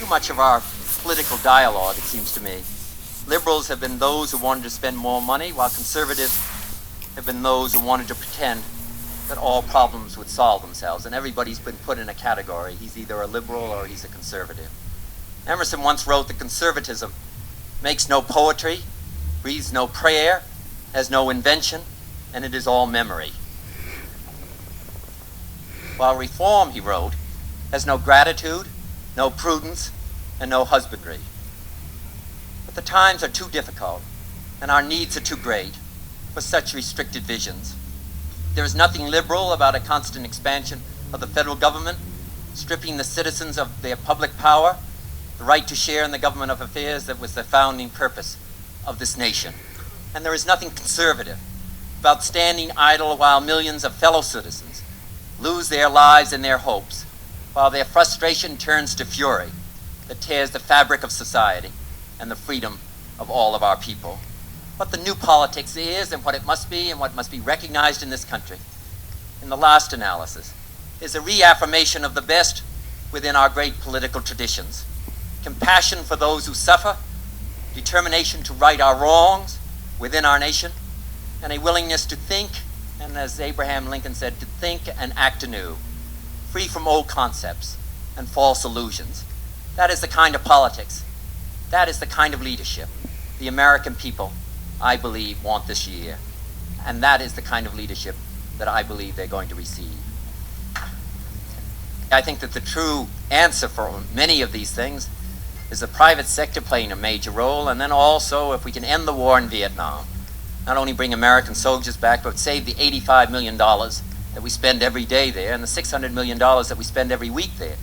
much of our political dialogue, it seems to me, liberals have been those who wanted to spend more money, while conservatives have been those who wanted to pretend that all problems would solve themselves, and everybody's been put in a category. He's either a liberal or he's a conservative. Emerson once wrote that conservatism makes no poetry, breathes no prayer, has no invention, and it is all memory. While reform, he wrote, has no gratitude, no prudence, and no husbandry. But the times are too difficult, and our needs are too great for such restricted visions. There is nothing liberal about a constant expansion of the federal government, stripping the citizens of their public power, the right to share in the government of affairs that was the founding purpose of this nation. And there is nothing conservative about standing idle while millions of fellow citizens lose their lives and their hopes, while their frustration turns to fury that tears the fabric of society and the freedom of all of our people. What the new politics is and what it must be and what must be recognized in this country, in the last analysis, is a reaffirmation of the best within our great political traditions. Compassion for those who suffer, determination to right our wrongs within our nation, and a willingness to think, and as Abraham Lincoln said, to think and act anew, free from old concepts and false illusions. That is the kind of politics, that is the kind of leadership the American people, I believe, want this year. And that is the kind of leadership that I believe they're going to receive. I think that the true answer for many of these things is the private sector playing a major role, and then also if we can end the war in Vietnam, not only bring American soldiers back, but save the $85 million that we spend every day there and the $600 million that we spend every week there.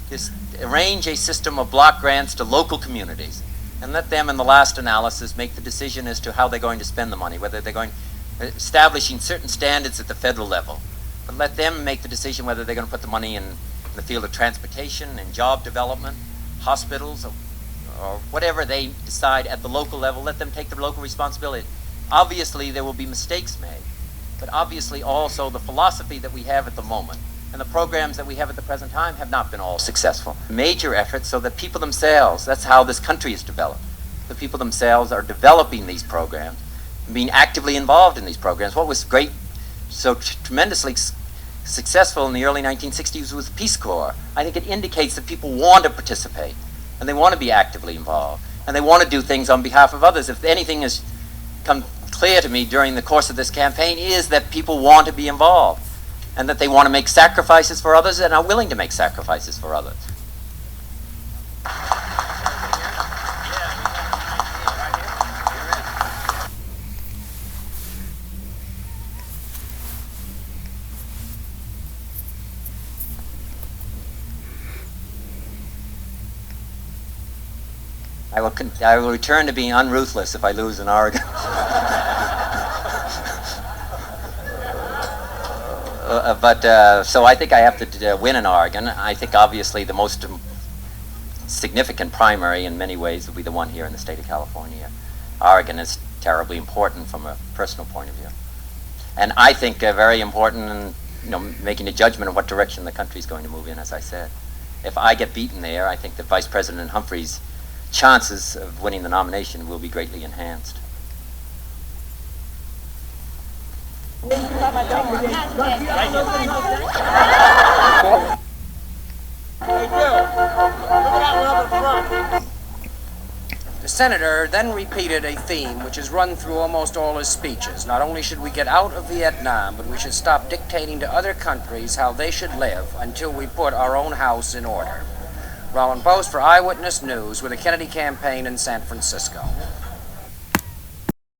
Just arrange a system of block grants to local communities and let them, in the last analysis, make the decision as to how they're going to spend the money, whether they're going establishing certain standards at the federal level. But let them make the decision whether they're going to put the money in the field of transportation and job development, hospitals, or whatever they decide at the local level. Let them take the local responsibility. Obviously, there will be mistakes made, but obviously also the philosophy that we have at the moment and the programs that we have at the present time have not been all successful. Major efforts so that people themselves, that's how this country is developed. The people themselves are developing these programs, being actively involved in these programs. What was great, so tremendously successful in the early 1960s was the Peace Corps. I think it indicates that people want to participate and they want to be actively involved and they want to do things on behalf of others. If anything has come clear to me during the course of this campaign is that people want to be involved and that they want to make sacrifices for others and are willing to make sacrifices for others. I will return to being unruthless if I lose in Oregon. So I think I have to win in Oregon. I think obviously the most significant primary in many ways will be the one here in the state of California. Oregon is terribly important from a personal point of view. And I think very important in making a judgment of what direction the country is going to move in, as I said. If I get beaten there, I think that Vice President Humphrey's chances of winning the nomination will be greatly enhanced. The senator then repeated a theme which is run through almost all his speeches. Not only should we get out of Vietnam, but we should stop dictating to other countries how they should live until we put our own house in order. Roland Post for Eyewitness News with the Kennedy campaign in San Francisco.